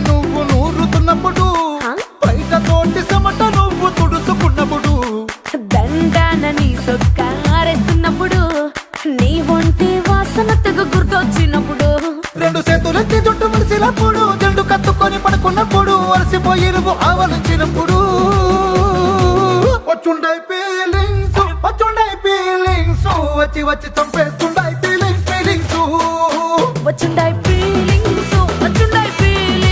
నువ్వు నూరుతున్నప్పుడు బయట తోటి సమట నువ్వు తుడుచుకున్నప్పుడు దండాన నీ సొక్కారేస్తున్నప్పుడు నీ ఒంటి వాసన తెగ గుర్తొచ్చినప్పుడు రెండు చేతులెత్తి చుట్టూ మలిసినప్పుడు జండు కత్తుకొని పడుకున్నప్పుడు అలసిపోయి నువ్వు ఆవలించినప్పుడు వచ్చుండై ఫీలింగ్స్ వచ్చి వచ్చి చంపేస్తుండై